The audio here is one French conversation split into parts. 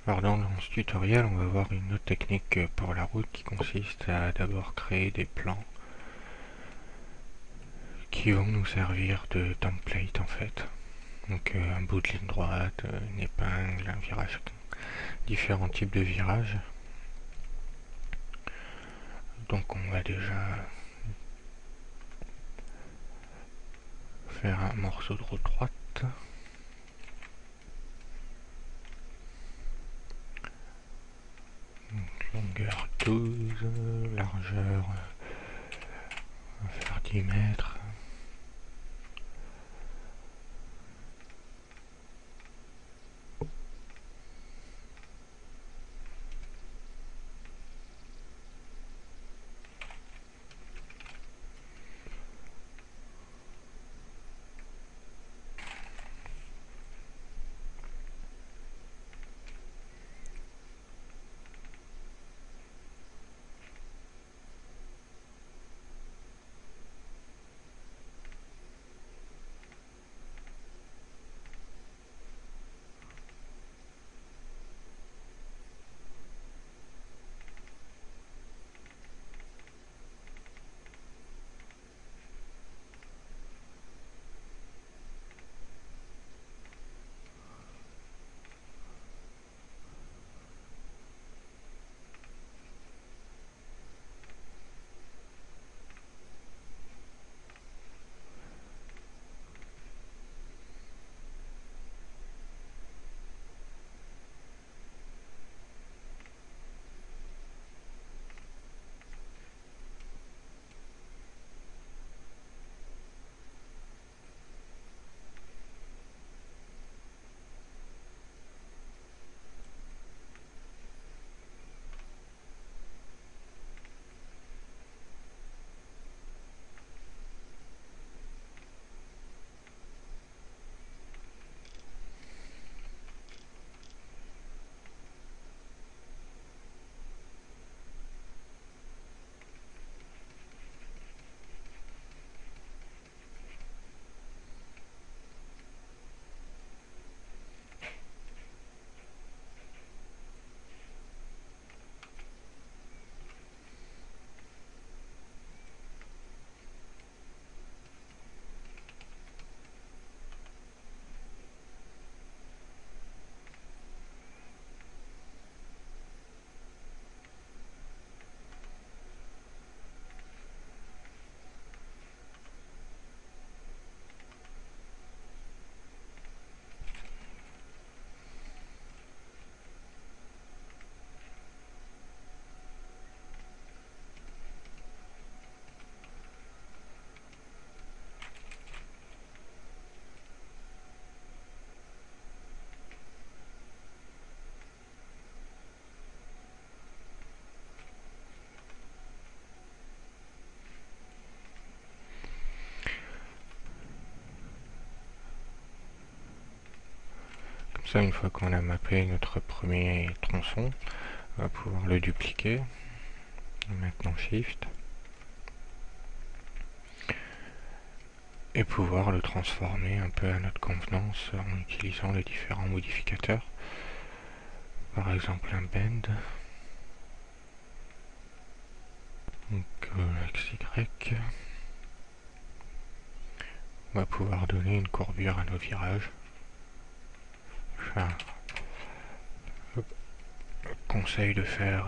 Alors dans ce tutoriel, on va voir une autre technique pour la route qui consiste à d'abord créer des plans qui vont nous servir de template en fait. Donc un bout de ligne droite, une épingle, un virage, différents types de virages. Donc on va déjà faire un morceau de route droite. Longueur 12, largeur, on va faire 10 mètres. Comme ça, une fois qu'on a mappé notre premier tronçon, on va pouvoir le dupliquer. Maintenant Shift. Et pouvoir le transformer un peu à notre convenance en utilisant les différents modificateurs. Par exemple un bend. Donc XY. On va pouvoir donner une courbure à nos virages. Enfin, je conseille de faire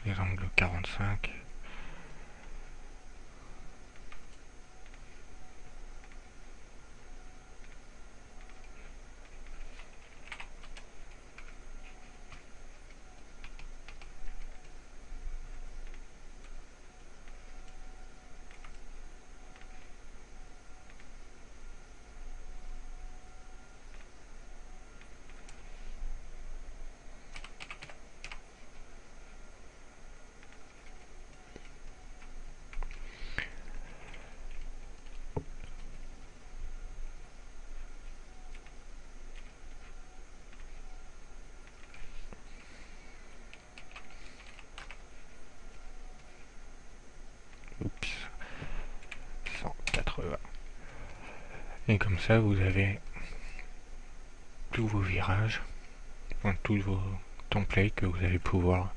les angles 45. Oups. 180. Et comme ça, vous avez tous vos virages, enfin, tous vos templates que vous allez pouvoir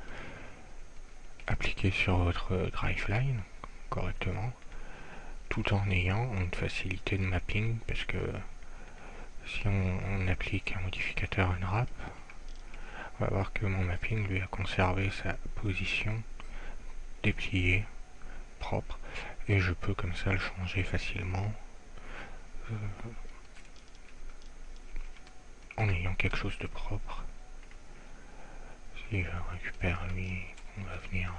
appliquer sur votre driveline correctement, tout en ayant une facilité de mapping, parce que si on applique un modificateur unwrap, on va voir que mon mapping lui a conservé sa position dépliée, propre, et je peux comme ça le changer facilement en ayant quelque chose de propre. Si je récupère lui, on va venir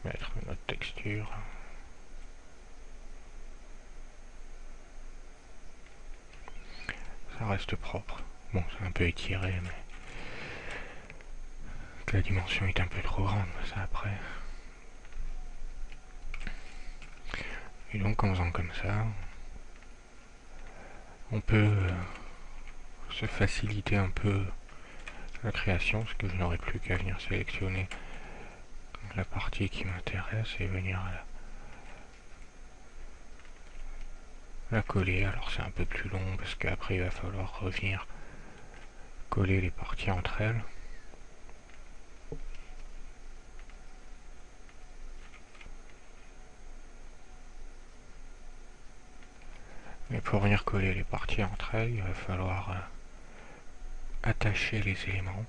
mettre notre texture. Ça reste propre. Bon, c'est un peu étiré, mais la dimension est un peu trop grande, ça après. Et donc en faisant comme ça, on peut se faciliter un peu la création, parce que je n'aurai plus qu'à venir sélectionner la partie qui m'intéresse et venir la coller. Alors c'est un peu plus long parce qu'après il va falloir revenir coller les parties entre elles. Mais pour venir coller les parties entre elles, il va falloir attacher les éléments,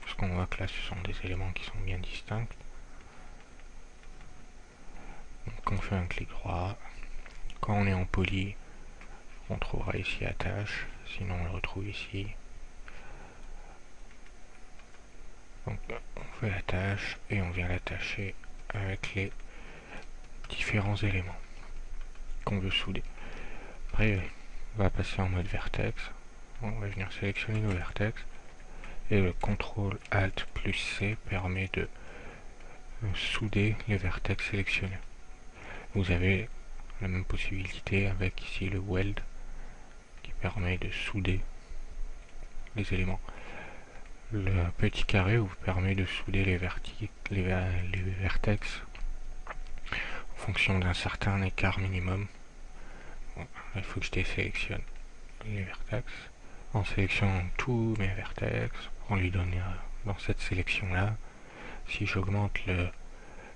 parce qu'on voit que là ce sont des éléments qui sont bien distincts. Donc on fait un clic droit. Quand on est en poly, on trouvera ici attache, sinon on le retrouve ici. Donc on fait attache et on vient l'attacher avec les différents éléments qu'on veut souder. Après on va passer en mode vertex, on va venir sélectionner nos vertex et le CTRL ALT plus C permet de souder les vertex sélectionnés. Vous avez la même possibilité avec ici le weld qui permet de souder les éléments. Le petit carré vous permet de souder les vertex en fonction d'un certain écart minimum. Bon, il faut que je désélectionne les vertex. En sélectionnant tous mes vertex, on lui donne dans cette sélection là, si j'augmente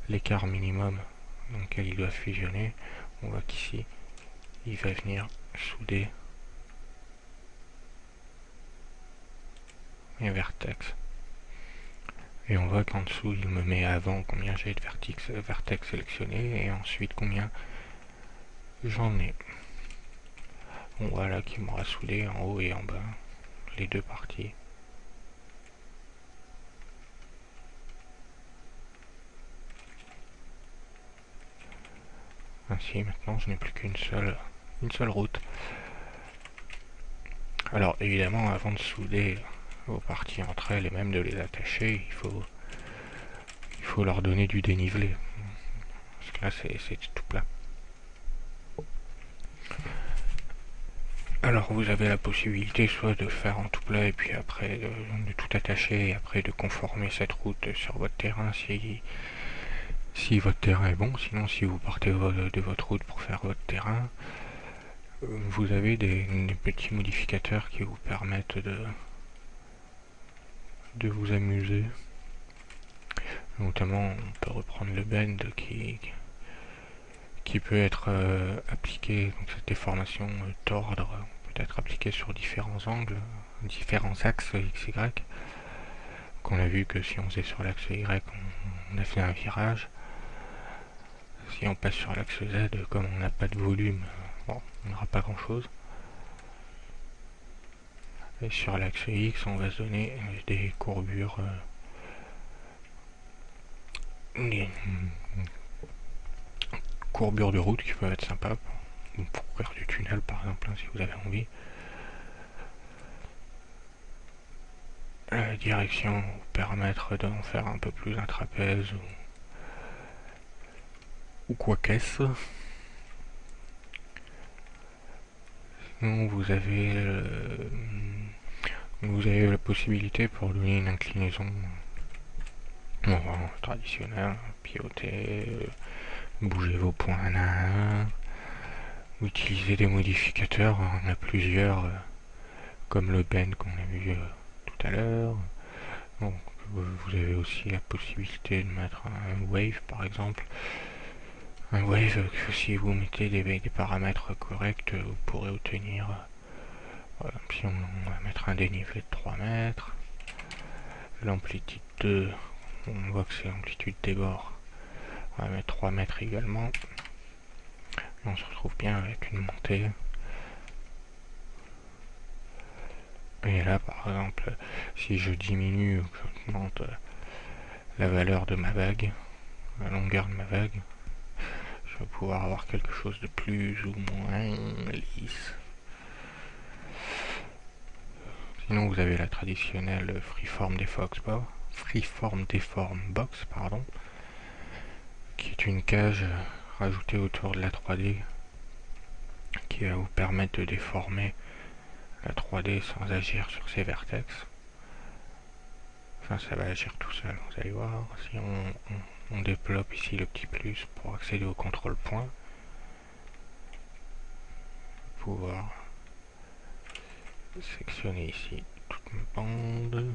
l'écart minimum dans lequel ils doivent fusionner, on voit qu'ici il va venir souder mes vertex. Et on voit qu'en dessous il me met avant combien j'ai de vertex sélectionnés et ensuite combien j'en ai. On voit là qu'il m'aura soudé en haut et en bas les deux parties. Ainsi maintenant je n'ai plus qu'une seule route. Alors évidemment avant de souder vos parties entre elles et même de les attacher, il faut leur donner du dénivelé. Parce que là c'est tout plat. Alors vous avez la possibilité soit de faire en tout plat et puis après de tout attacher et après de conformer cette route sur votre terrain si votre terrain est bon. Sinon si vous partez de votre route pour faire votre terrain, vous avez des petits modificateurs qui vous permettent de vous amuser. Notamment on peut reprendre le bend qui peut être appliqué, donc cette déformation tordre peut être appliquée sur différents angles, différents axes XY. Donc on a vu que si on faisait sur l'axe Y, on a fait un virage. Si on passe sur l'axe Z, comme on n'a pas de volume, bon, on n'aura pas grand chose. Et sur l'axe X, on va se donner des courbures, courbures de route qui peuvent être sympas pour courir du tunnel par exemple, hein, si vous avez envie. La direction vous permettre d'en faire un peu plus un trapèze ou quoi qu'est-ce. Sinon vous avez la possibilité pour donner une inclinaison traditionnelle, pivoter, bouger vos points un à un, utiliser des modificateurs, on a plusieurs comme le bend qu'on a vu tout à l'heure. Donc vous avez aussi la possibilité de mettre un wave par exemple. Un wave, si vous mettez des paramètres corrects, vous pourrez obtenir, si on va mettre un dénivelé de 3 mètres, l'amplitude 2, on voit que c'est l'amplitude des bords, on va mettre 3 mètres également, et on se retrouve bien avec une montée. Et là par exemple, si je diminue ou que j'augmente la valeur de ma vague, la longueur de ma vague, je vais pouvoir avoir quelque chose de plus ou moins lisse. Sinon vous avez la traditionnelle Freeform Deform Box, pardon, qui est une cage rajoutée autour de la 3D qui va vous permettre de déformer la 3D sans agir sur ses vertex. Enfin, ça va agir tout seul, vous allez voir. Si on développe ici le petit plus pour accéder au contrôle point, pouvoir sectionner ici toute ma bande.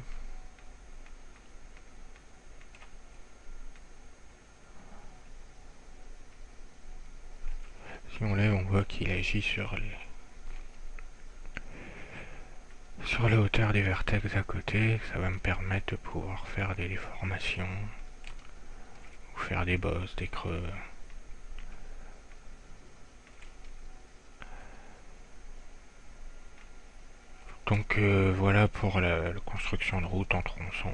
Si on lève, on voit qu'il agit sur la hauteur des vertex à côté. Ça va me permettre de pouvoir faire des déformations ou faire des bosses, des creux. Donc voilà pour la construction de route en tronçon.